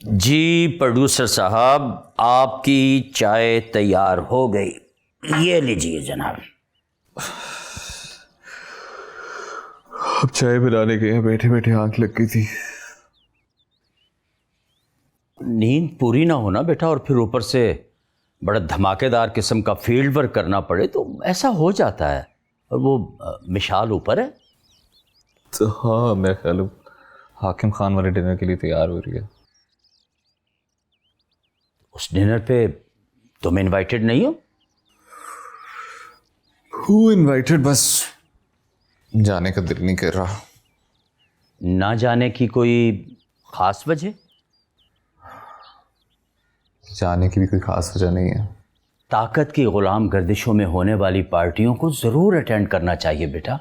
जी producer साहब, आपकी चाय तैयार हो गई, ये लीजिए जनाब। अब चाय बनाने गए, बैठे बैठे आंख लग गई थी। नींद पूरी ना होना बेटा, और फिर ऊपर से बड़ा धमाकेदार किस्म का फील्ड वर्क करना पड़े तो ऐसा हो जाता है। और वो मिशाल ऊपर है। तो हाँ, मेरा ख्याल है हाकिम खान वाले डिनर के लिए तैयार हो रही है। उस डिनर पे तुम इनवाइटेड नहीं हो? हु इनवाइटेड, बस जाने का दिल नहीं कर रहा। ना जाने की कोई खास वजह? जाने की भी कोई खास वजह नहीं है। ताकत की गुलाम गर्दिशों में होने वाली पार्टियों को ज़रूर अटेंड करना चाहिए बेटा,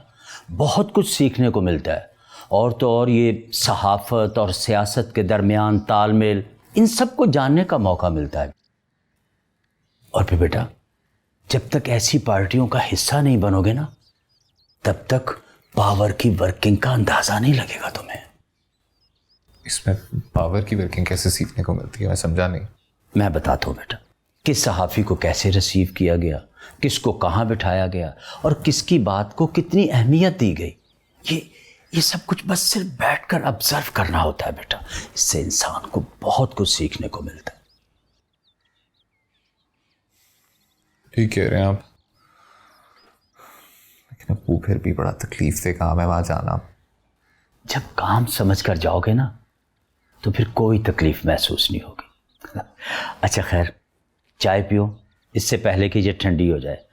बहुत कुछ सीखने को मिलता है। और तो और ये सहाफ़त और सियासत के दरमियान तालमेल, इन सब को जानने का मौका मिलता है। और फिर बेटा, जब तक ऐसी पार्टियों का हिस्सा नहीं बनोगे ना, तब तक पावर की वर्किंग का अंदाज़ा नहीं लगेगा तुम्हें। इसमें पावर की वर्किंग कैसे सीखने को मिलती है, मैं समझा नहीं। मैं बताता हूँ बेटा, किस सहाफ़ी को कैसे रिसीव किया गया, किसको कहाँ बिठाया गया और किसकी बात को कितनी अहमियत दी गई, ये सब कुछ बस सिर्फ बैठकर ऑब्जर्व करना होता है बेटा। इससे इंसान को बहुत कुछ सीखने को मिलता है। ठीक कह रहे हैं आप, लेकिन अब वो फिर भी बड़ा तकलीफ से काम है वहां जाना। जब काम समझ कर जाओगे ना, तो फिर कोई तकलीफ महसूस नहीं होगी। अच्छा खैर, चाय पियो इससे पहले कि ये ठंडी हो जाए।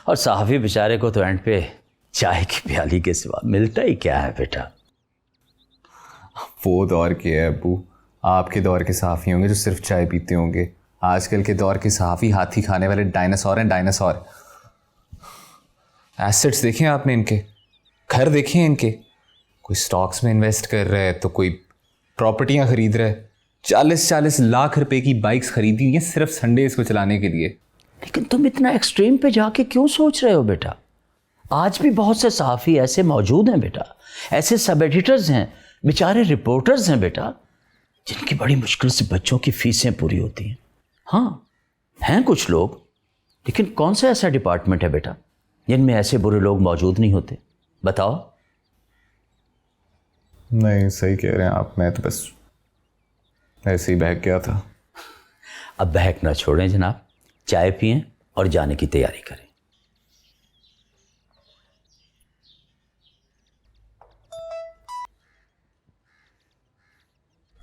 और सहाफ़ी बेचारे को तो एंड पे चाय की प्याली के सिवा मिलता ही क्या है बेटा। वो दौर के है अबू, आपके दौर के सहाफ़ी होंगे जो सिर्फ चाय पीते होंगे। आजकल के दौर के सहाफ़ी हाथी खाने वाले डायनासोर हैं, डायनासोर। एसेट्स देखें आपने इनके, घर देखें इनके। कोई स्टॉक्स में इन्वेस्ट कर रहा है तो कोई प्रॉपर्टियां खरीद रहा है। 40-40 लाख रुपए की बाइक्स खरीदी हुई हैं सिर्फ संडेज को चलाने के लिए। लेकिन तुम इतना एक्सट्रीम पे जाके क्यों सोच रहे हो बेटा? आज भी बहुत से सहाफ़ी ऐसे मौजूद हैं बेटा, ऐसे सब एडिटर्स हैं, बेचारे रिपोर्टर्स हैं बेटा, जिनकी बड़ी मुश्किल से बच्चों की फीसें पूरी होती हैं। हाँ, हैं कुछ लोग, लेकिन कौन सा ऐसा डिपार्टमेंट है बेटा जिनमें ऐसे बुरे लोग मौजूद नहीं होते? बताओ। नहीं, सही कह रहे हैं आप, मैं तो बस ऐसे ही बहक गया था। अब बहक ना छोड़ें जनाब, चाय पिएं और जाने की तैयारी करें।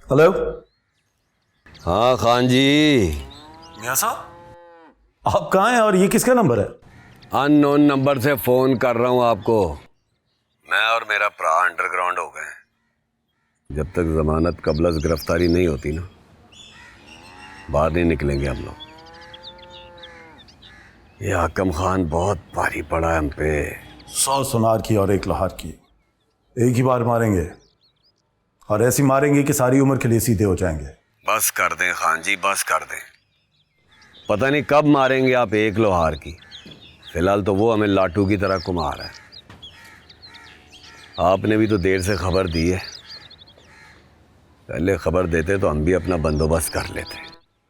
हेलो। हाँ खान जी। मियां साहब, आप कहाँ हैं और ये किसका नंबर है? अननोन नंबर से फोन कर रहा हूँ आपको। मैं और मेरा भरा अंडरग्राउंड हो गए। जब तक जमानत कबलस गिरफ्तारी नहीं होती ना, बाहर नहीं निकलेंगे हम लोग। ये हाकिम खान बहुत भारी पड़ा है हम पे। 100 सुनार की और 1 लोहार की, एक ही बार मारेंगे, और ऐसी मारेंगे कि सारी उम्र के लिए सीधे हो जाएंगे। बस कर दें खान जी, बस कर दें। पता नहीं कब मारेंगे आप 1 लोहार की। फिलहाल तो वो हमें लाटू की तरह घुमा रहा है। आपने भी तो देर से खबर दी है, पहले खबर देते तो हम भी अपना बंदोबस्त कर लेते।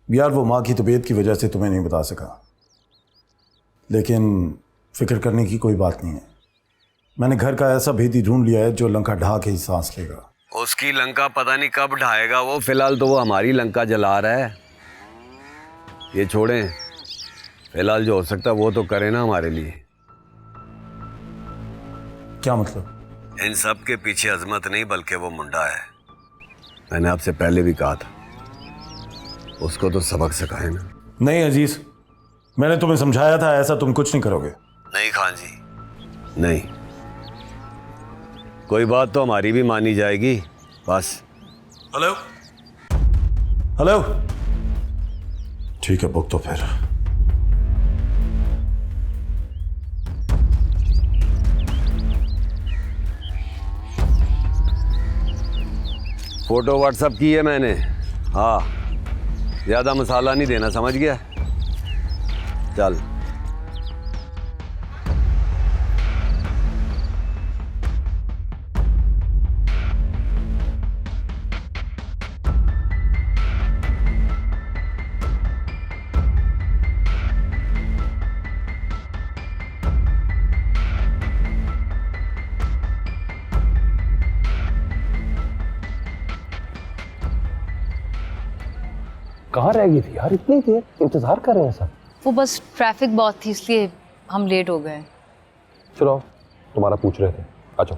यार, वो माँ की तबीयत की वजह से तुम्हें नहीं बता सका, लेकिन फिक्र करने की कोई बात नहीं है। मैंने घर का ऐसा भेदी ढूंढ लिया है जो लंका ढहा के ही सांस लेगा। उसकी लंका पता नहीं कब ढाएगा वो, फिलहाल तो वो हमारी लंका जला रहा है। ये छोड़ें, फिलहाल जो हो सकता है वो तो करे ना हमारे लिए। क्या मतलब? इन सब के पीछे अजमत नहीं बल्कि वो मुंडा है। मैंने आपसे पहले भी कहा था, उसको तो सबक सिखाए ना। नहीं अजीज, मैंने तुम्हें समझाया था, ऐसा तुम कुछ नहीं करोगे। नहीं खान जी, नहीं। कोई बात तो हमारी भी मानी जाएगी बस। Hello hello. ठीक है, बुक तो फिर। फोटो व्हाट्सएप की है मैंने। हाँ, ज़्यादा मसाला नहीं देना, समझ गया? चल। कहाँ रह गई थी यार, इतनी देर इंतजार कर रहे हैं सब। वो बस ट्रैफिक बहुत थी इसलिए हम लेट हो गए। चलो तुम्हारा पूछ रहे थे, आ जाओ।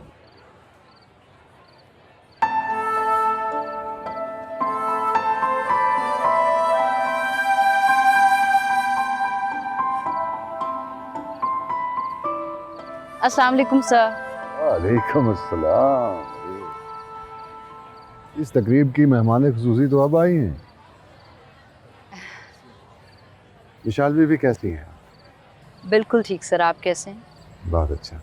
अस्सलाम वालेकुम सर। वालेकुम अस्सलाम। इस तकरीब की मेहमान खुसूसी तो अब आई हैं। विशाल बीबी कैसी हैं? बिल्कुल ठीक सर, आप कैसे हैं? बहुत अच्छा।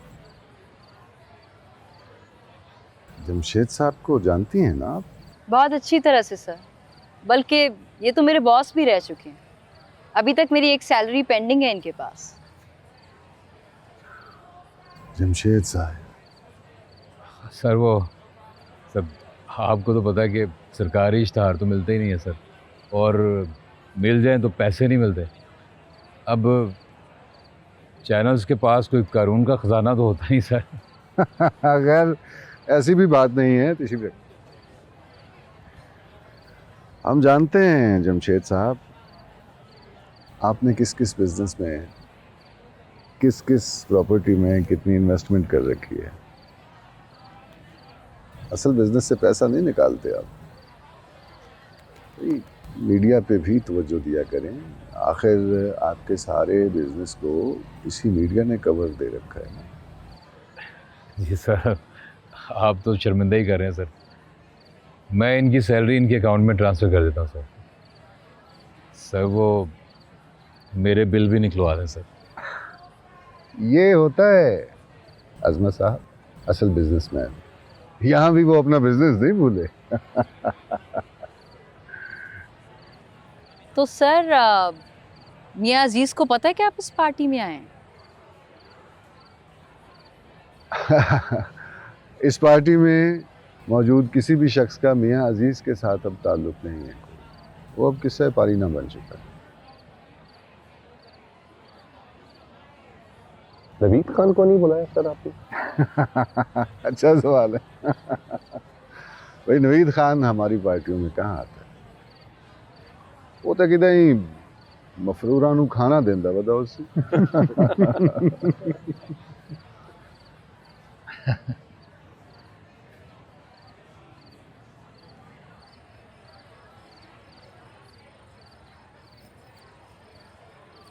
जमशेद साहब को जानती हैं ना आप? बहुत अच्छी तरह से सर, बल्कि ये तो मेरे बॉस भी रह चुके हैं। अभी तक मेरी एक सैलरी पेंडिंग है इनके पास। जमशेद साहब सर वो सब आपको तो पता है कि सरकारी इश्तहार तो मिलते ही नहीं है सर, और मिल जाएं तो पैसे नहीं मिलते। अब चैनल्स के पास कोई कानून का ख़जाना तो होता नहीं सर। अगर ऐसी भी बात नहीं है तो इसी हम जानते हैं जमशेद साहब, आपने किस किस बिजनेस में, किस किस प्रॉपर्टी में कितनी इन्वेस्टमेंट कर रखी है। असल बिजनेस से पैसा नहीं निकालते आप। मीडिया पे भी तवज्जो दिया करें, आखिर आपके सारे बिजनेस को इसी मीडिया ने कवर दे रखा है ना। जी सर, आप तो शर्मिंदा ही कर रहे हैं सर। मैं इनकी सैलरी इनके अकाउंट में ट्रांसफ़र कर देता हूँ सर। सर वो मेरे बिल भी निकलवा दें सर। ये होता है अजमत साहब असल बिजनेसमैन। यहाँ भी वो अपना बिजनेस नहीं भूले। तो सर मियाँ अजीज़ को पता है कि आप इस पार्टी में आए हैं? इस पार्टी में मौजूद किसी भी शख्स का मियाँ अजीज के साथ अब ताल्लुक नहीं है। वो अब किस्सा पारीना बन चुका है। नवीद खान को नहीं बुलाया सर आपने? अच्छा सवाल है। भाई नवीद खान हमारी पार्टियों में कहाँ आता है? वो तो किदा ही मफरूरा नू खाना देंदा वदा उसी।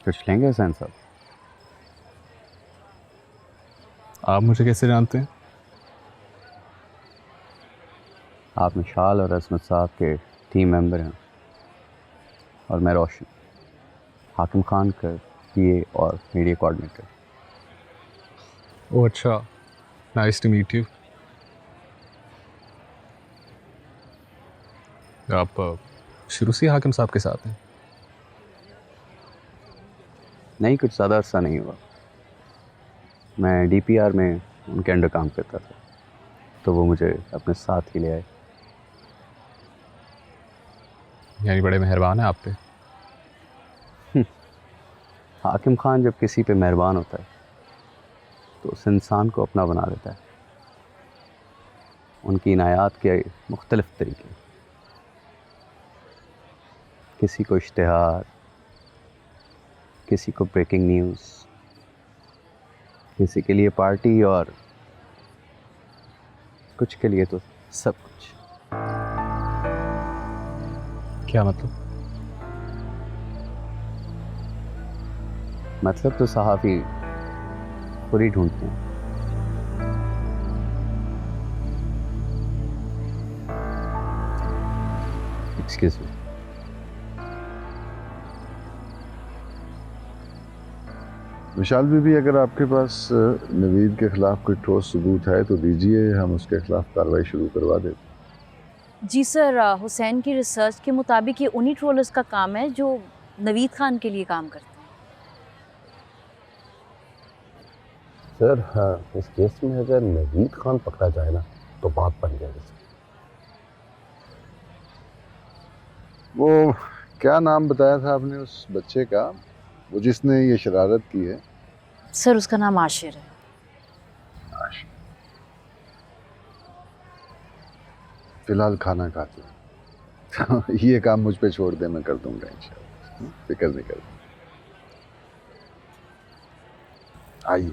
कुछ लेंगे हसैन साहब? आप मुझे कैसे जानते हैं? आप मिशाल और अजमत साहब के टीम मेंबर हैं और मैं रोशन, हाकिम खान का पीए और मीडिया कोऑर्डिनेटर। ओह अच्छा, नाइस टू मीट यू। आप शुरू से हाकिम साहब के साथ हैं? नहीं, कुछ ज़्यादा अर्सा नहीं हुआ। मैं डीपीआर में उनके अंडर काम करता था, तो वो मुझे अपने साथ ही ले आए। यानी बड़े मेहरबान हैं आप पे। हाकिम खान जब किसी पे मेहरबान होता है तो उस इंसान को अपना बना देता है। उनकी इनायात के मुख्तलिफ तरीके, किसी को इश्तिहार, किसी को ब्रेकिंग न्यूज़, किसी के लिए पार्टी और कुछ के लिए तो सब कुछ। क्या मतलब? मतलब तो सहाफ़ी पूरी ढूंढते हैं। Excuse me. विशाल बीबी, अगर आपके पास नवीद के खिलाफ कोई ठोस सबूत है तो दीजिए, हम उसके खिलाफ कार्रवाई शुरू करवा देते। जी सर, हुसैन की रिसर्च के मुताबिक ये उन्हीं ट्रोलर्स का काम है जो नवीद खान के लिए काम करते हैं। सर हाँ, इस केस में अगर नवीद खान पकड़ा जाए ना तो बात बन जाएगी सर। वो क्या नाम बताया था आपने उस बच्चे का, वो जिसने ये शरारत की है? सर उसका नाम आशिर है। फिलहाल खाना खाते हैं। तो ये काम मुझ पे छोड़ दे, मैं कर दूंगा इंशाल्लाह, फिक्र नहीं कर। आइए।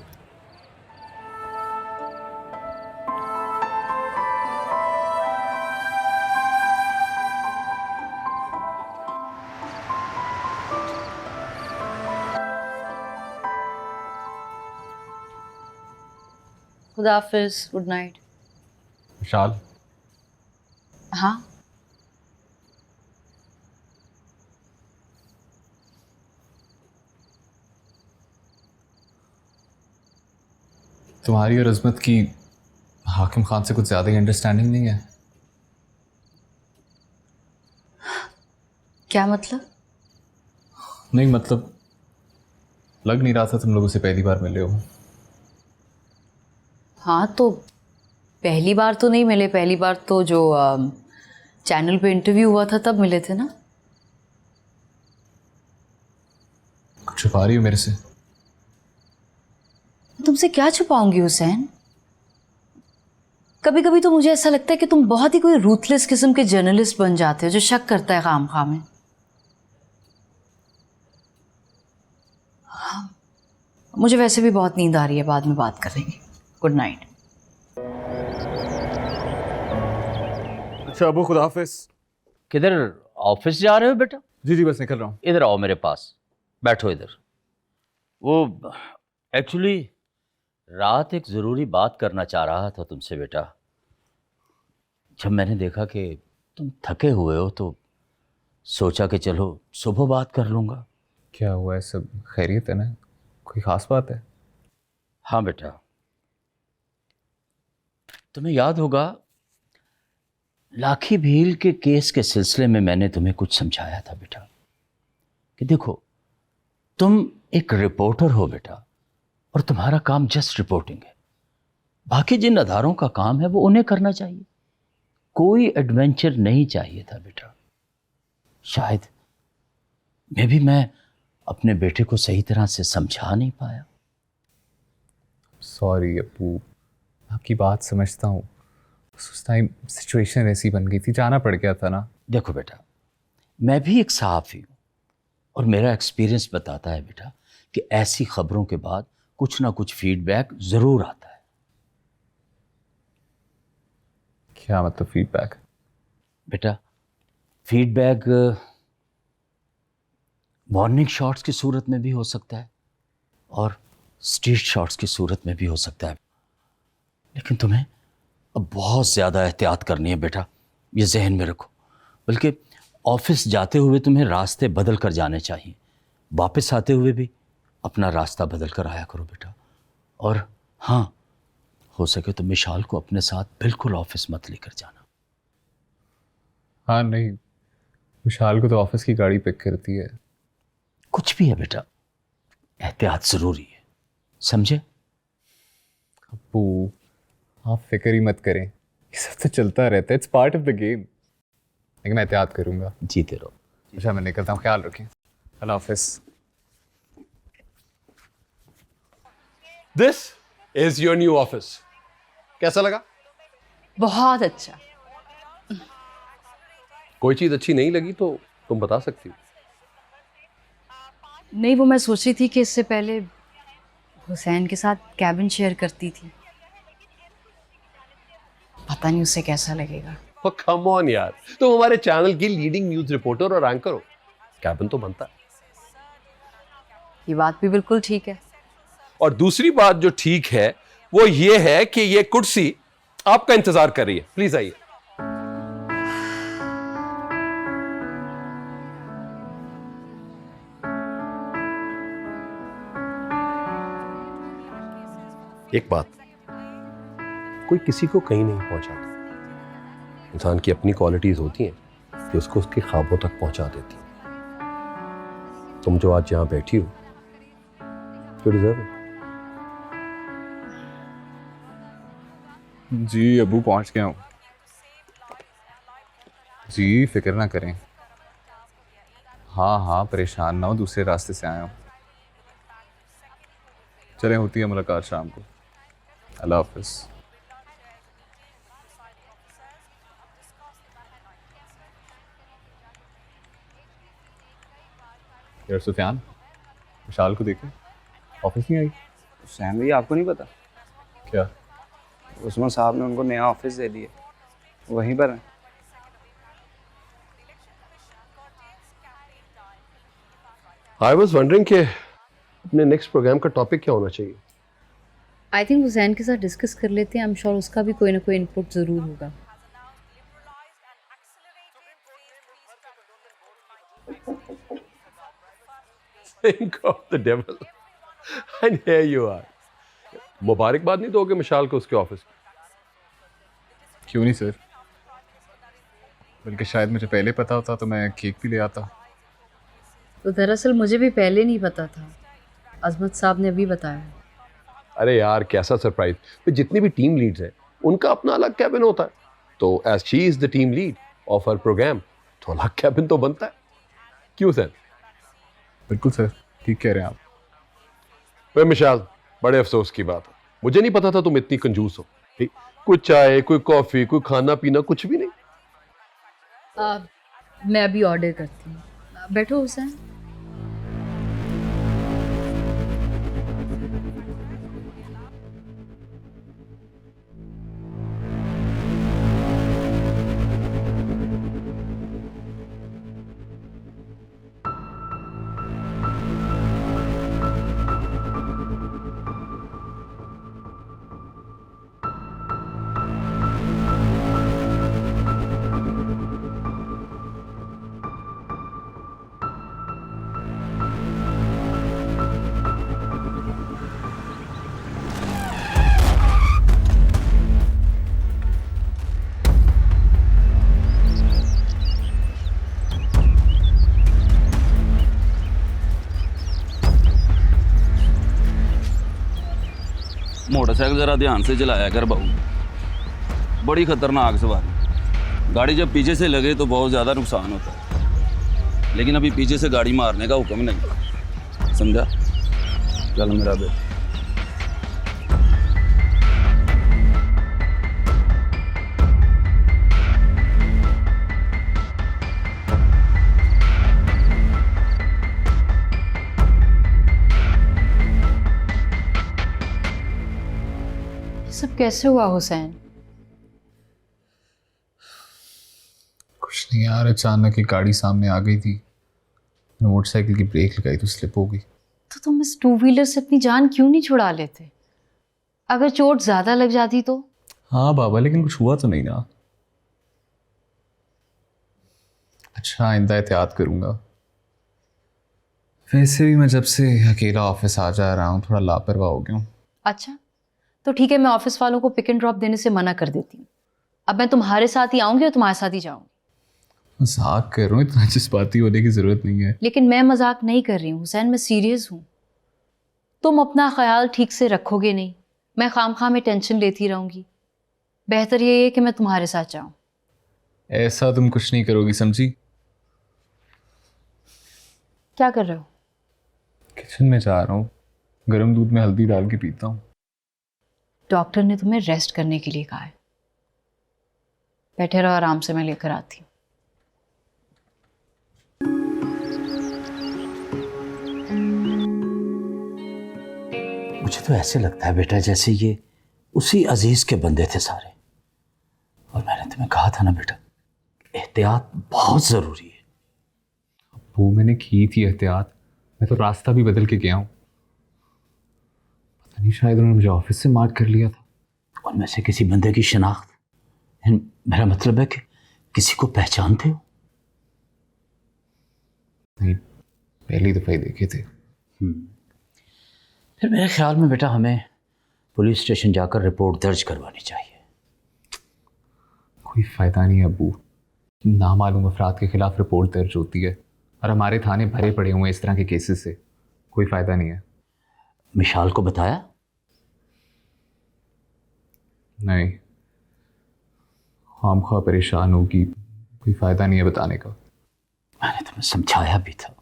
खुदा हाफिज, गुड नाइट। विशाल, हाँ, तुम्हारी और अजमत की हाकिम खान से कुछ ज़्यादा ही अंडरस्टैंडिंग नहीं है? क्या मतलब? नहीं मतलब, लग नहीं रहा था तुम लोगों से पहली बार मिले हो। हाँ तो पहली बार तो नहीं मिले, पहली बार तो जो चैनल पे इंटरव्यू हुआ था तब मिले थे ना। कुछ छुपा रही हो मेरे से? तुमसे क्या छुपाऊंगी हुसैन? कभी कभी तो मुझे ऐसा लगता है कि तुम बहुत ही कोई रूथलेस किस्म के जर्नलिस्ट बन जाते हो जो शक करता है खामखा में। हाँ, मुझे वैसे भी बहुत नींद आ रही है, बाद में बात करेंगे। Good night. अच्छा अबू, खुदा हाफिज। किधर, ऑफिस जा रहे हो बेटा? जी जी, बस निकल रहा हूँ। इधर आओ मेरे पास, बैठो इधर। वो एक्चुअली रात एक ज़रूरी बात करना चाह रहा था तुमसे बेटा। जब मैंने देखा कि तुम थके हुए हो तो सोचा कि चलो सुबह बात कर लूँगा। क्या हुआ है, सब खैरियत है ना? कोई ख़ास बात है? हाँ बेटा, तुम्हें याद होगा लाखी भील के केस के सिलसिले में मैंने तुम्हें कुछ समझाया था बेटा कि देखो, तुम एक रिपोर्टर हो बेटा, और तुम्हारा काम जस्ट रिपोर्टिंग है। बाकी जिन अदारों का काम है वो उन्हें करना चाहिए, कोई एडवेंचर नहीं चाहिए था बेटा। शायद मैं अपने बेटे को सही तरह से समझा नहीं पाया। सॉरी अप्पू, आपकी बात समझता हूँ। उस टाइम सिचुएशन ऐसी बन गई थी, जाना पड़ गया था ना। देखो बेटा, मैं भी एक सहाफ़ी हूँ और मेरा एक्सपीरियंस बताता है बेटा कि ऐसी खबरों के बाद कुछ ना कुछ फीडबैक ज़रूर आता है। क्या मतलब फीडबैक? बेटा फीडबैक वार्निंग शॉट्स की सूरत में भी हो सकता है और स्ट्रीट शॉट्स की सूरत में भी हो सकता है। लेकिन तुम्हें अब बहुत ज़्यादा एहतियात करनी है बेटा, ये जहन में रखो। बल्कि ऑफिस जाते हुए तुम्हें रास्ते बदल कर जाने चाहिए, वापस आते हुए भी अपना रास्ता बदल कर आया करो बेटा। और हाँ, हो सके तो मिशाल को अपने साथ बिल्कुल ऑफिस मत लेकर जाना। हाँ नहीं, विशाल को तो ऑफिस की गाड़ी पिक करती है। कुछ भी है बेटा, एहतियात ज़रूरी है, समझे? अप्पू, आप फिक्र ही मत करें, ये सब तो चलता रहता है, it's part of the game. लेकिन मैं एहतियात करूँगा। जीते रहो। अच्छा मैं निकलता हूँ, ख्याल रखें। अल्लाह हाफिज़। This is your new office. कैसा लगा? बहुत अच्छा। कोई चीज अच्छी नहीं लगी तो तुम बता सकती हो। नहीं, वो मैं सोच रही थी कि इससे पहले हुसैन के साथ कैबिन शेयर करती थी, पता नहीं उससे कैसा लगेगा। कम ऑन यार, तुम हमारे चैनल की लीडिंग न्यूज रिपोर्टर और एंकर हो, कैबिन तो बनता है। ये बात भी बिल्कुल ठीक है। और दूसरी बात जो ठीक है वो ये है कि ये कुर्सी आपका इंतजार कर रही है। प्लीज आइए। एक बात, कोई किसी को कहीं नहीं पहुंचाता। इंसान की अपनी क्वालिटीज होती हैं कि उसको उसके ख्वाबों तक पहुंचा देती हैं। तुम जो आज यहां बैठी हो, यू डिजर्व इट। जी अबू, पहुंच गया हूँ। जी फिक्र ना करें। हाँ हाँ, परेशान ना हो, दूसरे रास्ते से आया हूँ। चलें, होती है मुलाकात शाम को। अल्लाह हाफिज़। यार सुफियान, विशाल को देखें, ऑफिस नहीं आई। हुसैन भाई आपको नहीं पता? क्या? उस्मान साहब ने उनको नया ऑफिस दे दिया, वहीं पर है। आई वॉज वंडरिंग कि अपने नेक्स्ट प्रोग्राम का टॉपिक क्या होना चाहिए। आई थिंक हुसैन के साथ डिस्कस कर लेते हैं। आई एम श्योर उसका भी कोई ना कोई इनपुट ज़रूर होगा। Think of the devil. And here you are. मुबारकबाद नहीं दोगे मिशाल को उसके ऑफिस? क्यों नहीं सर, बल्कि शायद मुझे पहले पता होता तो मैं केक भी ले आता। तो दरअसल मुझे भी पहले नहीं पता था, अजमत साहब ने अभी बताया। अरे यार कैसा सरप्राइज। तो जितनी भी टीम लीड्स हैं उनका अपना अलग कैबिन होता है, तो as she is the team lead of her program तो अलग कैबिन तो बनता है। क्यों सर? बिल्कुल सर, ठीक कह रहे हैं आप। वे मिशाल, बड़े अफसोस की बात है, मुझे नहीं पता था तुम इतनी कंजूस हो। कोई चाय, कोई कॉफी, कोई खाना पीना कुछ भी नहीं। मैं अभी ऑर्डर करती हूँ। बैठो हुसैन। मोटरसाइकिल ज़रा ध्यान से चलाया कर बहू, बड़ी ख़तरनाक सवारी। गाड़ी जब पीछे से लगे तो बहुत ज़्यादा नुकसान होता है, लेकिन अभी पीछे से गाड़ी मारने का हुक्म नहीं, समझा? चल मेरा बेटा। सब कैसे हुआ हुसैन? कुछ नहीं यार, अचानक एक गाड़ी सामने आ गई थी, मोटरसाइकिल की ब्रेक लगाई तो स्लिप हो गई। तो तुम इस टू व्हीलर से अपनी जान क्यों नहीं छुड़ा लेते? अगर चोट ज्यादा लग जाती तो? हाँ बाबा, लेकिन कुछ हुआ तो नहीं ना। अच्छा, आइंदा एहतियात करूंगा। वैसे भी मैं जब से अकेला ऑफिस आ जा रहा हूँ थोड़ा लापरवाह हो गया हूँ। अच्छा तो ठीक है, मैं ऑफिस वालों को पिक एंड ड्रॉप देने से मना कर देती हूँ। अब मैं तुम्हारे साथ ही आऊंगी और तुम्हारे साथ ही जाऊंगी। मजाक कर रहा हूँ, इतना जज्बाती होने की जरूरत नहीं है। लेकिन मैं मजाक नहीं कर रही हूँ हुसैन, मैं सीरियस हूँ। तुम अपना ख्याल ठीक से रखोगे नहीं, मैं खामखा में टेंशन लेती रहूंगी। बेहतर ये है कि मैं तुम्हारे साथ जाऊं। ऐसा तुम कुछ नहीं करोगी, समझी? क्या कर रहे हो? किचन में जा रहा हूँ, गर्म दूध में हल्दी डाल के पीता हूँ। डॉक्टर ने तुम्हें रेस्ट करने के लिए कहा है। बैठे रहो आराम से, मैं लेकर आती हूँ। मुझे तो ऐसे लगता है बेटा जैसे ये उसी अजीज के बंदे थे सारे। और मैंने तुम्हें कहा था ना बेटा, एहतियात बहुत जरूरी है। वो मैंने की थी एहतियात, मैं तो रास्ता भी बदल के गया हूँ। पता नहीं, शायद उन्होंने मुझे ऑफिस से मार्क कर लिया था। उनमें से किसी बंदे की शनाख्त? मेरा मतलब है कि किसी को पहचानते हो? नहीं, पहली दफा ही देखे थे। फिर मेरे ख्याल में बेटा हमें पुलिस स्टेशन जाकर रिपोर्ट दर्ज करवानी चाहिए। कोई फ़ायदा नहीं है अब्बू, नामालूम अफराद के खिलाफ रिपोर्ट दर्ज होती है और हमारे थाने भरे पड़े हुए हैं इस तरह के केसेस से। कोई फ़ायदा नहीं है। मिशाल को बताया? नहीं, खामख्वाह परेशान होगी, कोई फ़ायदा नहीं है बताने का। मैंने तुम्हें समझाया भी था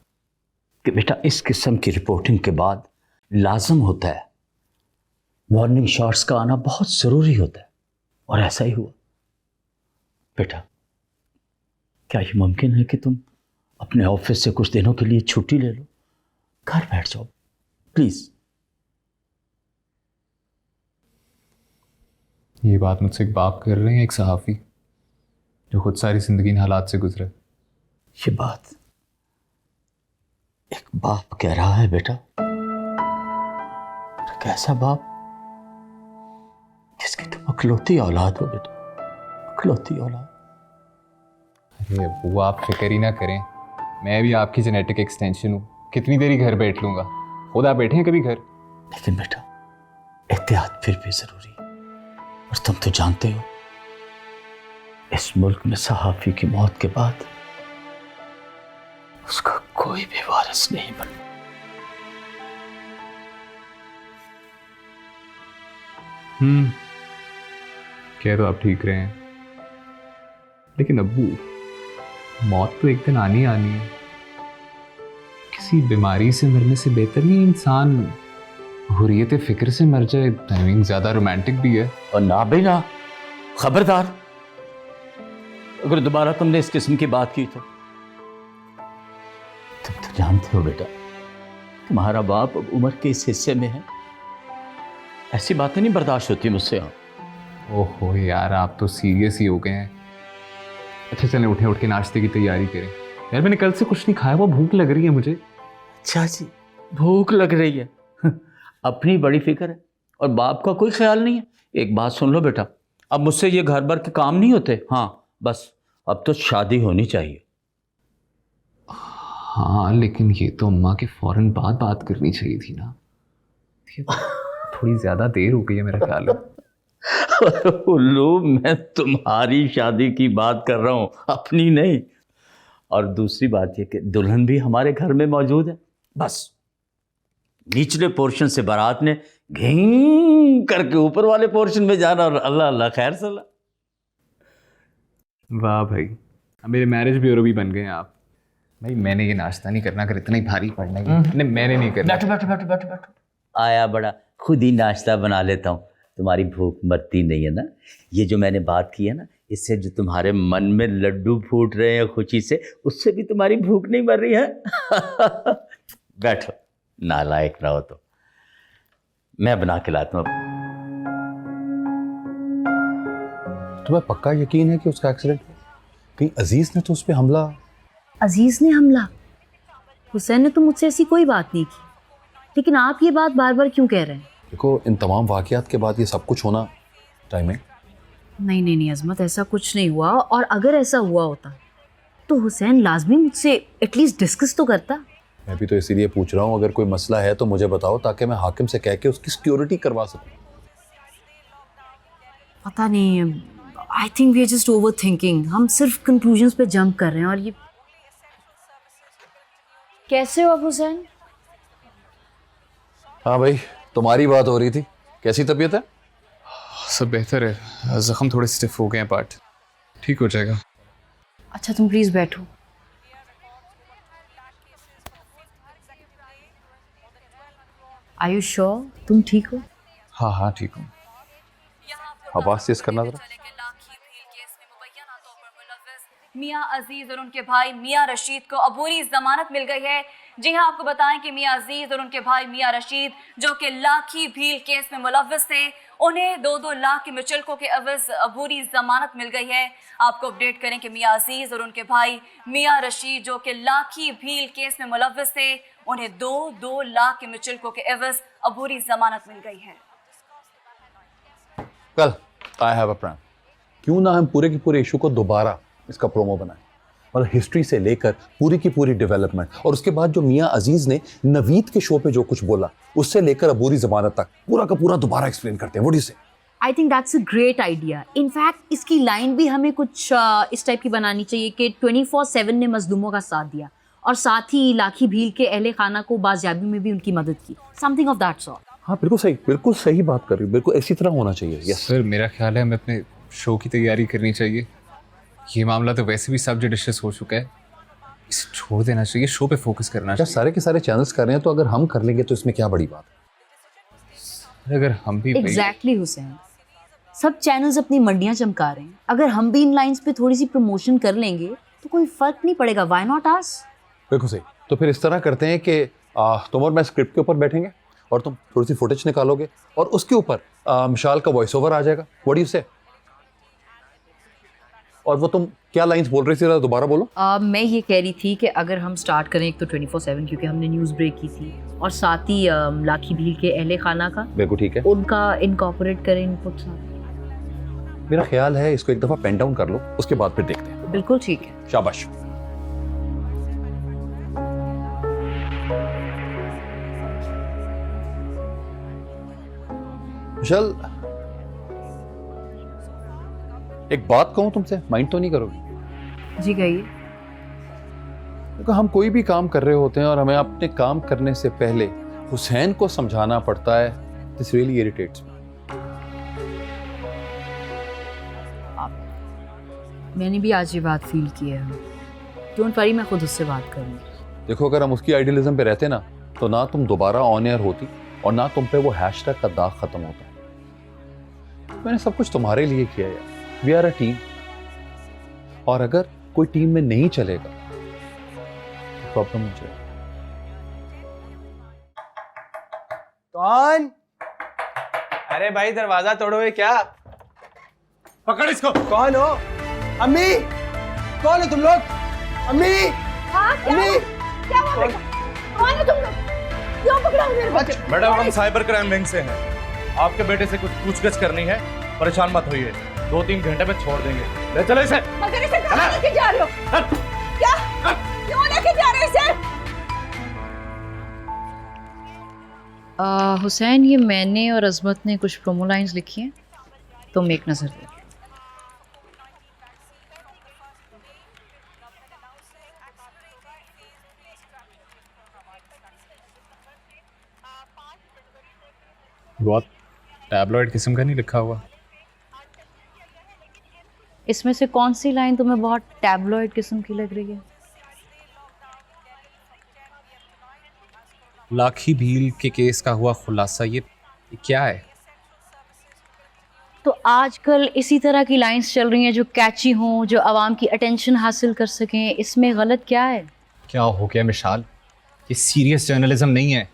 कि बेटा इस किस्म की रिपोर्टिंग के बाद लाजम होता है, वार्निंग शॉट्स का आना बहुत ज़रूरी होता है, और ऐसा ही हुआ। बेटा क्या ये मुमकिन है कि तुम अपने ऑफिस से कुछ दिनों के लिए छुट्टी ले लो घर बैठ जाओ प्लीज। ये बात मुझसे एक बाप कर रहे हैं, एक सहाफ़ी जो खुद सारी जिंदगी इन हालात से गुजरे। ये बात एक बाप कह रहा है बेटा। कैसा बाप जिसकी तुम अकलौती औलाद हो बेटा, अकलौती औलाद। अरे अब्बू आप फिक्र ही ना करें, मैं भी आपकी जेनेटिक एक्सटेंशन हूँ। कितनी देरी घर बैठ लूँगा, खुद आप बैठे हैं कभी घर? लेकिन बेटा एहतियात फिर भी जरूरी है, और तुम तो जानते हो इस मुल्क में सहाफ़ी की मौत के बाद उसका कोई भी वारिस नहीं बन। कह तो आप ठीक रहे हैं, लेकिन अब्बू मौत तो एक दिन आनी आनी है। किसी बीमारी से मरने से बेहतर नहीं इंसान हुर्रियत फिक्र से मर जाए। टाइमिंग ज्यादा रोमांटिक भी है। और ना भी ना, खबरदार अगर दोबारा तुमने इस किस्म की बात की तो तुम तो जानते हो बेटा तुम्हारा बाप अब उम्र के इस हिस्से में है, ऐसी बातें नहीं बर्दाश्त होती मुझसे। आप ओहो यार आप तो सीरियस ही हो गए हैं। अच्छा चलें उठ के नाश्ते की तैयारी करें। यार मैंने कल से कुछ नहीं खाया, वो भूख लग रही है मुझे। अच्छा जी भूख लग रही है अपनी बड़ी फिक्र है और बाप का कोई ख्याल नहीं है। एक बात सुन लो बेटा, अब मुझसे ये घर भर के काम नहीं होते। हाँ बस अब तो शादी होनी चाहिए। हाँ लेकिन ये तो अम्मा के फौरन बाद बात करनी चाहिए थी ना। थोड़ी ज्यादा देर हो गई है मेरा ख्याल है। उल्लू मैं तुम्हारी शादी की बात कर रहा हूँ, अपनी नहीं। और दूसरी बात ये कि दुल्हन भी हमारे घर में मौजूद है। बस निचले पोर्शन से बारात ने घिंग करके ऊपर वाले पोर्शन में जाना और अल्लाह अल्लाह खैर सला। वाह भाई, अब मेरे मैरिज ब्यूरो भी बन गए हैं आप। भाई मैंने ये नाश्ता नहीं करना, अगर इतना ही भारी पड़ना है मैंने नहीं करना। बैठो बैठो बैठो बैठो बैठो। आया बड़ा, खुद ही नाश्ता बना लेता हूँ, तुम्हारी भूख मरती नहीं है ना। ये जो मैंने बात की है ना, इससे जो तुम्हारे मन में लड्डू फूट रहे हैं खुशी से, उससे भी तुम्हारी भूख नहीं मर रही है। बैठो, नालायक ना हो तो मैं बना के लाता हूँ। तुम्हें पक्का यकीन है कि उसका एक्सीडेंट हुआ? कहीं अजीज ने तो उस पर हमला? अजीज ने हमला? हुसैन ने तो मुझसे ऐसी कोई बात नहीं की, लेकिन आप ये बात बार बार क्यों कह रहे हैं? देखो इन तमाम वाकयात के बाद ये सब कुछ होना टाइमिंग। नहीं नहीं नहीं अजमत, ऐसा कुछ नहीं हुआ। और अगर ऐसा हुआ होता तो हुसैन लाजमी मुझसे एटलीस्ट डिस्कस तो करता। मैं भी तो इसीलिए पूछ रहा हूँ, अगर कोई मसला है तो मुझे बताओ ताकि मैं हाकिम से कह के उसकी सिक्योरिटी करवा सकूँ। पता नहीं, I think we are just over thinking. हम सिर्फ कंक्लूजन्स पे जंप कर रहे हैं। और ये कैसे हो आप हुसैन? हाँ भाई तुम्हारी बात हो रही थी, कैसी तबीयत है? सब बेहतर है, जख्म थोड़े स्टिफ हो गए हैं, पार्ट ठीक हो जाएगा। अच्छा तुम प्लीज बैठो। आर यू श्योर तुम ठीक हो? हाँ हाँ ठीक हूँ। आवाज तेज करना जरा। मियां अजीज और उनके भाई मियां रशीद को अबूरी जमानत मिल गई है। जी हां, आपको बताएं कि मियां अजीज और उनके भाई मियां रशीद जो कि लाखी भील केस में मुलव्वस थे, उन्हें 2-2 लाख के मुचलकों के अवज़ अबूरी जमानत मिल गई है। आपको अपडेट करें कि मियां अजीज और उनके भाई मियां रशीद जो कि लाखी भील केस में मुलव्वस थे, उन्हें 2-2 लाख के मुचलकों के एवज अबूरी जमानत मिल गई है। कल आई हैव अ प्लान, क्यों ना हम पूरे के पूरे इशू को दोबारा इसका प्रोमो बनाएं और हिस्ट्री से लेकर पूरी की पूरी डेवलपमेंट, और उसके बाद जो मियां अजीज ने नवीद के शो पे जो कुछ बोला उससे लेकर अबूरी जमानत तक पूरा का पूरा दोबारा एक्सप्लेन करते हैं। व्हाट डू यू से? I think that's a great idea. In fact इसकी लाइन भी हमें कुछ इस टाइप की बनानी चाहिए कि 24/7 ने मजलूमों का साथ दिया और साथ ही लाखी भील के अहले खाना को बाजियाबी में भी उनकी मदद की। Something of that sort. हाँ बिल्कुल सही बात कर रही हूँ, बिल्कुल इसी तरह होना चाहिए। यस सर मेरा ख्याल है हमें अपने शो की तैयारी करनी चाहिए। ये मामला तो वैसे भी सब जुडिशियस हो चुका है, इसे छोड़ देना चाहिए, शो पे फोकस करना चाहिए। सारे के सारे चैनल्स कर रहे हैं तो अगर हम कर लेंगे तो इसमें क्या बड़ी बात है? अगर हम भी एग्जैक्टली हुसैन, सब चैनल्स अपनी मंडियां चमका रहे हैं, अगर हम भी इन लाइंस पे थोड़ी सी प्रमोशन कर लेंगे तो कोई फर्क नहीं पड़ेगा। Why not us? बिल्कुल सही। तो फिर इस तरह करते हैं कि तुम और मैं स्क्रिप्ट के ऊपर बैठेंगे और तुम थोड़ी सी फुटेज निकालोगे और उसके ऊपर मिशाल का वॉइस ओवर आ जाएगा। व्हाट डू यू से? और वो तुम क्या लाइंस बोल रही थी, जरा दोबारा बोलो। मैं ये कह रही थी कि अगर हम स्टार्ट करें एक तो 24/7, क्योंकि हमने न्यूज़ ब्रेक की थी, और साथ ही लाखी भील के अहले खाना का बिल्कुल ठीक है, उनका इनकॉर्पोरेट करें इनपुट साथ। मेरा ख्याल है इसको एक दफ़ा पेन डाउन कर लो, उसके बाद फिर देखते हैं। बिल्कुल ठीक है। शाबाश। विशाल, एक बात कहूं तुमसे, माइंड तो नहीं करोगे? जी कहिए। देखो, हम कोई भी काम कर रहे होते हैं और हमें अपने काम करने से पहले हुसैन को समझाना पड़ता है। दिस रियली इरिटेट्स मी। मैंने भी आज ये बात फील की है। डोंट वरी, मैं खुद उससे बात करूंगी। देखो, अगर हम उसकी आइडियलिज्म पे रहते ना तो ना तुम दोबारा ऑन एयर होती और ना तुम पे वो हैशटैग का दाग खत्म होता। मैंने सब कुछ तुम्हारे लिए किया यार। वी आर अ टीम, और अगर कोई टीम में नहीं चलेगा तो प्रॉब्लम हो जाएगी। कौन? अरे भाई दरवाजा तोड़ोगे क्या? पकड़ इसको। कौन हो? अम्मी? कौन हो तुम लोग? अम्मी? हाँ, अम्मी? क्या हुआ बेटा? कौन हो तुम लोग? क्यों पकड़ा मेरे बच्चे? मैडम, हम साइबर क्राइम विंग से हैं। आपके बेटे से कुछ पूछगछ करनी है, परेशान मत होइए, 2-3 घंटे में छोड़ देंगे। ले चलो इसे। मगर इसे कहाँ लेके जा रहे हो? क्या? क्यों लेके जा रहे हो इसे? हुसैन, ये मैंने और अजमत ने कुछ प्रोमो लाइंस लिखी हैं, तुम एक नज़र दो। बहुत टैबलॉइड किस्म का नहीं लिखा हुआ। इसमें से कौन सी लाइन तुम्हें बहुत टैबलॉइड किस्म की लग रही है? लाखी भील के केस का हुआ खुलासा, ये क्या है? तो आजकल इसी तरह की लाइंस चल रही हैं जो कैची हों, जो आवाम की अटेंशन हासिल कर सकें। इसमें गलत क्या है? क्या हो गया मिशाल? ये सीरियस जर्नलिज्म नहीं है,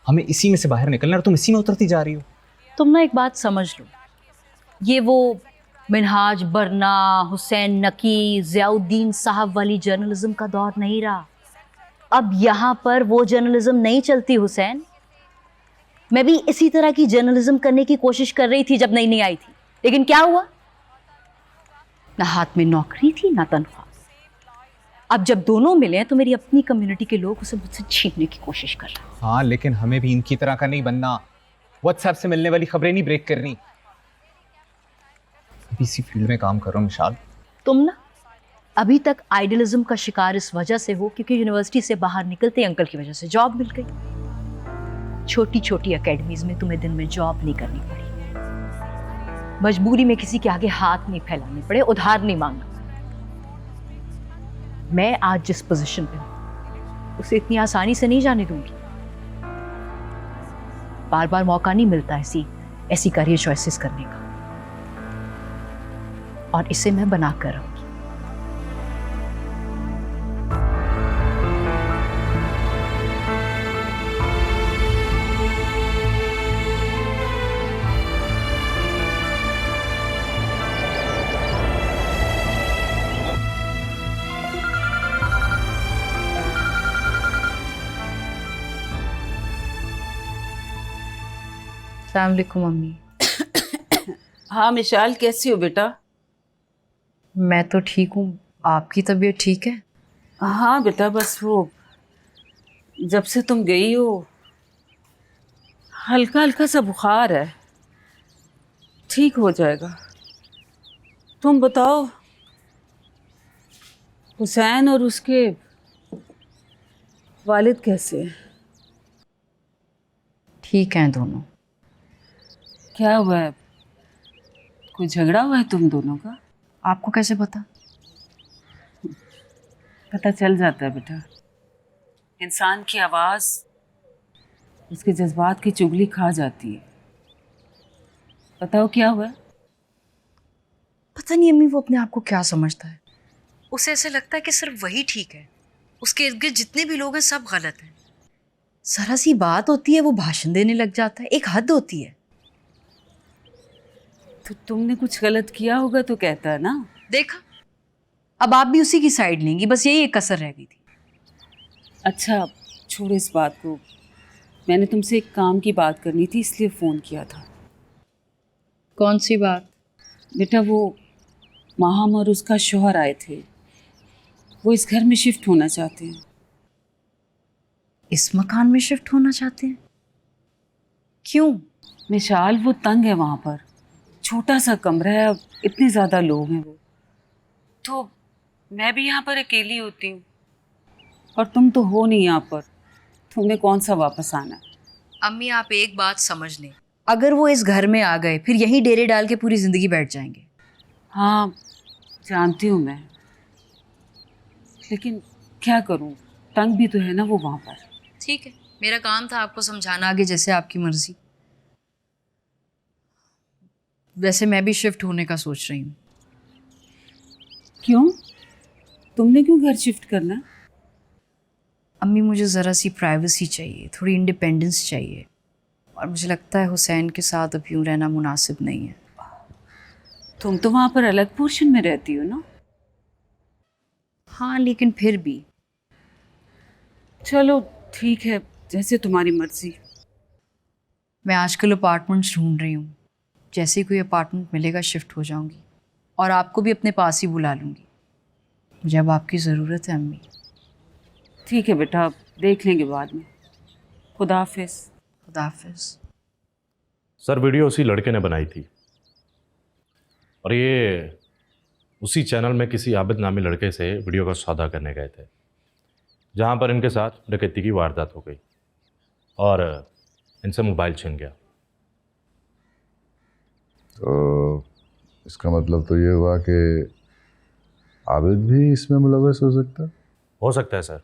हमें इसी में से बाहर निकलना है, तुम इसी में उतरती जा रही हो। तुम ना एक बात समझ लो, ये वो मिनहाज बरना, हुसैन नकी, ज़ियाउद्दीन साहब वाली जर्नलिज्म का दौर नहीं रहा। अब यहाँ पर वो जर्नलिज्म नहीं चलती हुसैन। मैं भी इसी तरह की जर्नलिज्म करने की कोशिश कर रही थी जब नई नई आई थी, लेकिन क्या हुआ? ना हाथ में नौकरी थी ना तनख्वाह। अब जब दोनों मिले हैं तो मेरी अपनी कम्युनिटी के लोग उसे मुझसे छीनने की कोशिश कर रहे हैं। हाँ, लेकिन हमें भी इनकी तरह का नहीं बनना, व्हाट्सएप से मिलने वाली खबरें नहीं ब्रेक करनी। अभी इसी फील्ड में काम कर रहा हूँ मिशाल। तुम ना अभी तक आइडियलिज्म का शिकार इस वजह से हो क्योंकि यूनिवर्सिटी से बाहर निकलते अंकल की वजह से जॉब मिल गई। छोटी छोटी एकेडमीज में तुम्हें दिन में जॉब नहीं करनी पड़ी, मजबूरी में किसी के आगे हाथ नहीं फैलाने पड़े, उधार नहीं मांगना। मैं आज जिस पोजीशन पे हूं उसे इतनी आसानी से नहीं जाने दूंगी। बार बार मौका नहीं मिलता ऐसी करियर चॉइसेस करने का, और इसे मैं बना कर रहूंगी। अस्सलाम वालेकुम मम्मी। हाँ मिशाल, कैसी हो बेटा? मैं तो ठीक हूँ, आपकी तबीयत ठीक है? हाँ बेटा, बस वो जब से तुम गई हो हल्का हल्का सा बुखार है, ठीक हो जाएगा। तुम बताओ, हुसैन और उसके वालिद कैसे हैं? ठीक हैं दोनों। क्या हुआ है? कोई झगड़ा हुआ है तुम दोनों का? आपको कैसे पता? पता चल जाता है बेटा, इंसान की आवाज़ उसके जज्बात की चुगली खा जाती है। बताओ क्या हुआ है? पता नहीं अम्मी, वो अपने आप को क्या समझता है। उसे ऐसे लगता है कि सिर्फ वही ठीक है, उसके इर्द गिर्द जितने भी लोग हैं सब गलत हैं। जरा सी बात होती है वो भाषण देने लग जाता है, एक हद होती है। तो तुमने कुछ गलत किया होगा तो कहता है ना। देखा, अब आप भी उसी की साइड लेंगी, बस यही एक कसर रह गई थी। अच्छा छोड़ो इस बात को, मैंने तुमसे एक काम की बात करनी थी इसलिए फ़ोन किया था। कौन सी बात? बेटा वो माहम और उसका शौहर आए थे, वो इस घर में शिफ्ट होना चाहते हैं। इस मकान में शिफ्ट होना चाहते हैं? क्यों? मिशाल वो तंग है, वहाँ पर छोटा सा कमरा है, इतने ज़्यादा लोग हैं वो, तो मैं भी यहाँ पर अकेली होती हूँ और तुम तो हो नहीं यहाँ पर, तुम्हें कौन सा वापस आना है। अम्मी आप एक बात समझ लें, अगर वो इस घर में आ गए फिर यहीं डेरे डाल के पूरी ज़िंदगी बैठ जाएंगे। हाँ जानती हूँ मैं, लेकिन क्या करूँ, तंग भी तो है ना वो वहाँ पर। ठीक है, मेरा काम था आपको समझाना, आगे जैसे आपकी मर्जी। वैसे मैं भी शिफ्ट होने का सोच रही हूँ। क्यों? तुमने क्यों घर शिफ्ट करना? अम्मी मुझे ज़रा सी प्राइवेसी चाहिए, थोड़ी इंडिपेंडेंस चाहिए, और मुझे लगता है हुसैन के साथ अब यूँ रहना मुनासिब नहीं है। तुम तो वहाँ पर अलग पोर्शन में रहती हो ना। हाँ लेकिन फिर भी। चलो ठीक है, जैसे तुम्हारी मर्जी। मैं आजकल अपार्टमेंट्स ढूंढ रही हूँ, जैसे कोई अपार्टमेंट मिलेगा शिफ्ट हो जाऊँगी और आपको भी अपने पास ही बुला लूँगी। मुझे अब आपकी ज़रूरत है अम्मी। ठीक है बेटा, देख लेंगे बाद में। खुदा हाफिज़। खुदा हाफिज़। सर वीडियो उसी लड़के ने बनाई थी और ये उसी चैनल में किसी आबिद नामी लड़के से वीडियो का सौदा करने गए थे, जहाँ पर इनके साथ डकैती की वारदात हो गई और इनसे मोबाइल छिन गया। तो इसका मतलब तो ये हुआ कि आबिद भी इसमें मुलव्वस हो सकता है? हो सकता है सर,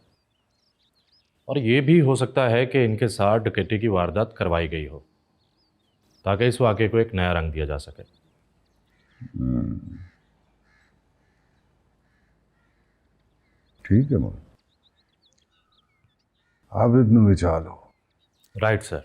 और ये भी हो सकता है कि इनके साथ डकैती की वारदात करवाई गई हो ताकि इस वाक़े को एक नया रंग दिया जा सके। ठीक है मोहन, आबिद ने विचार लो। Right sir.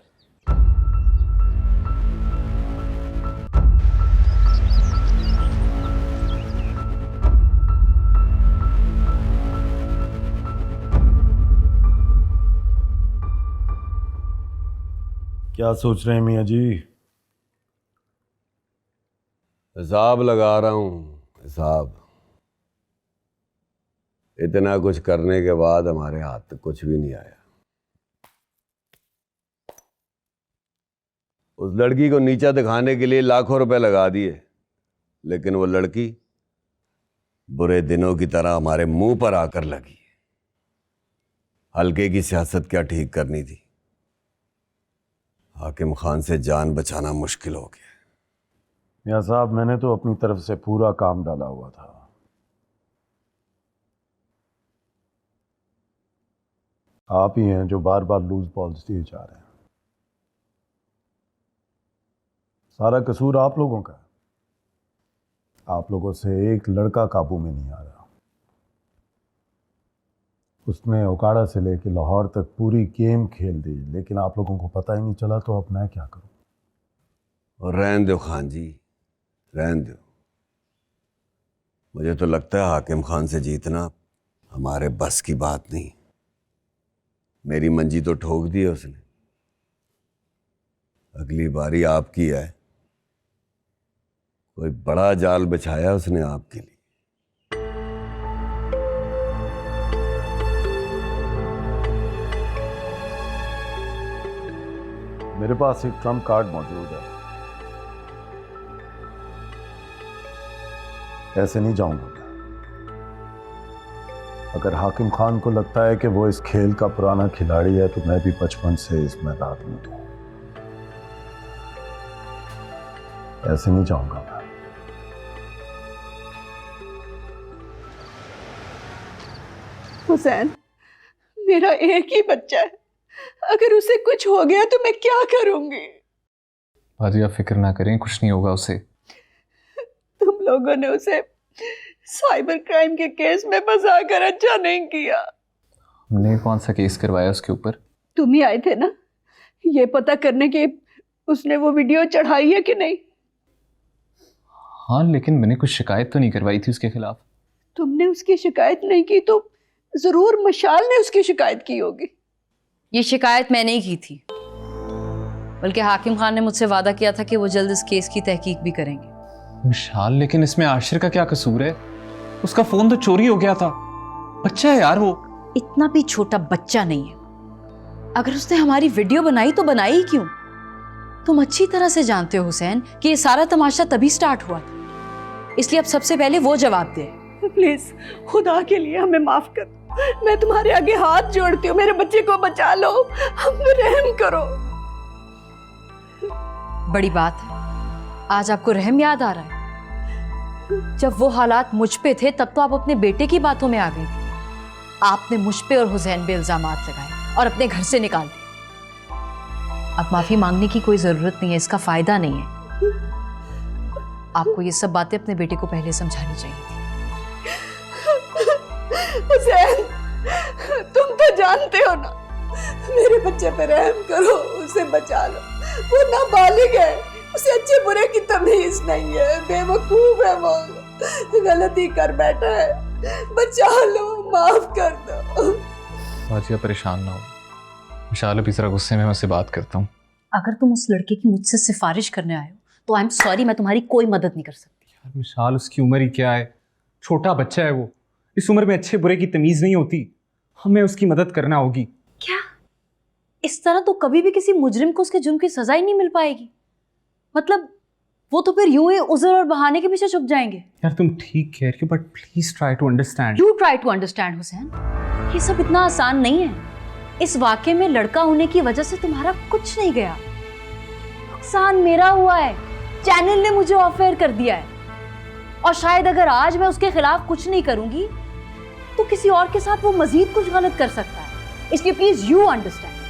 क्या सोच रहे हैं मियाँ जी? हिसाब लगा रहा हूँ, हिसाब। इतना कुछ करने के बाद हमारे हाथ तक कुछ भी नहीं आया। उस लड़की को नीचा दिखाने के लिए लाखों रुपए लगा दिए, लेकिन वो लड़की बुरे दिनों की तरह हमारे मुंह पर आकर लगी। हल्के की सियासत क्या ठीक करनी थी, हाकिम खान से जान बचाना मुश्किल हो गया। मियाँ साहब, मैंने तो अपनी तरफ से पूरा काम डाला हुआ था। आप ही हैं जो बार बार लूज बॉल्स दिए जा रहे हैं। सारा कसूर आप लोगों का है। आप लोगों से एक लड़का काबू में नहीं आ रहा। उसने ओकाड़ा से लेकर लाहौर तक पूरी गेम खेल दी, लेकिन आप लोगों को पता ही नहीं चला। तो अब मैं क्या करूं? और रहने दो खान जी, रहने दो। मुझे तो लगता है हाकिम खान से जीतना हमारे बस की बात नहीं। मेरी मंजी तो ठोक दी है उसने। अगली बारी आपकी है। कोई बड़ा जाल बिछाया उसने आपके लिए। मेरे पास एक ट्रम्प कार्ड मौजूद है। ऐसे नहीं जाऊंगा मैं। अगर हाकिम खान को लगता है कि वो इस खेल का पुराना खिलाड़ी है, तो मैं भी बचपन से इस मैदान में हूं। ऐसे नहीं जाऊंगा मैं। हुसैन, मेरा एक ही बच्चा है, अगर उसे कुछ हो गया तो मैं क्या करूंगी? भाजी आप फिक्र ना करें, कुछ नहीं होगा उसे। तुम लोगों ने उसे साइबर क्राइम के केस में फंसा कर अच्छा नहीं किया। हमने कौन सा केस करवाया उसके ऊपर? तुम ही आए थे ना ये पता करने के उसने वो वीडियो चढ़ाई है कि नहीं? हाँ, लेकिन मैंने कुछ शिकायत तो नहीं करवाई थी उसके खिलाफ। तुमने उसकी शिकायत नहीं की तो जरूर मशाल ने उसकी शिकायत की होगी। ये शिकायत मैंने ही की थी, बल्कि हाकिम खान ने मुझसे वादा किया था कि वो जल्द इस केस की तहकीक भी करेंगे। मशाल, लेकिन इसमें आशिर का क्या कसूर है? उसका फोन तो चोरी हो गया था। बच्चा है यार वो। इतना भी छोटा बच्चा नहीं है। अगर उसने हमारी वीडियो बनाई तो बनाई क्यों? तुम अच्छी तरह से जानते हो हुसैन कि ये सारा तमाशा तभी स्टार्ट हुआ था, इसलिए अब सबसे पहले वो जवाब दे। प्लीज खुदा के लिए हमें माफ कर, मैं तुम्हारे आगे हाथ जोड़ती हूँ, मेरे बच्चे को बचा लो, हम पे रहम करो। बड़ी बात है, आज आपको रहम याद आ रहा है। जब वो हालात मुझ पे थे तब तो आप अपने बेटे की बातों में आ गई थी। आपने मुझ पे और हुसैन पे इल्जामात लगाए और अपने घर से निकाल दिए। अब माफी मांगने की कोई जरूरत नहीं है, इसका फायदा नहीं है। आपको ये सब बातें अपने बेटे को पहले समझानी चाहिए थी। हुसैन, तुम तो जानते हो ना, मेरे बच्चे पे रहम करो, उसे बचा लो। वो नाबालिग है, उसे अच्छे बुरे की तमीज नहीं है, बेवकूफ है, वो गलती कर बैठा है, बचा लो, माफ कर दो। बाजिया परेशान ना हो, विशाल अभी जरा गुस्से में मैं उससे बात करता हूँ। अगर तुम उस लड़के की मुझसे सिफारिश करने आए हो तो आई एम सॉरी, मैं तुम्हारी कोई मदद नहीं कर सकती। यार विशाल, उसकी उम्र ही क्या है, छोटा बच्चा है वो। इस उम्र में अच्छे बुरे की तमीज नहीं होती, हमें उसकी मदद करना होगी। क्या इस तरह तो कभी भी किसी मुजरिम को उसके जुर्म की सजा ही नहीं मिल पाएगी? मतलब वो तो फिर यूं ही उज़र और बहाने के पीछे छुप जाएंगे। यार तुम ठीक कह रही हो, but please try to understand. You try to understand Hussain, ये सब इतना आसान नहीं है। इस वाकये में लड़का होने की वजह से तुम्हारा कुछ नहीं गया, नुकसान मेरा हुआ है। चैनल ने मुझे ऑफर कर दिया है, और शायद अगर आज मैं उसके खिलाफ कुछ नहीं करूंगी तो किसी और के साथ वो मजीद कुछ गलत कर सकता है। इसलिए प्लीज यू अंडरस्टैंड।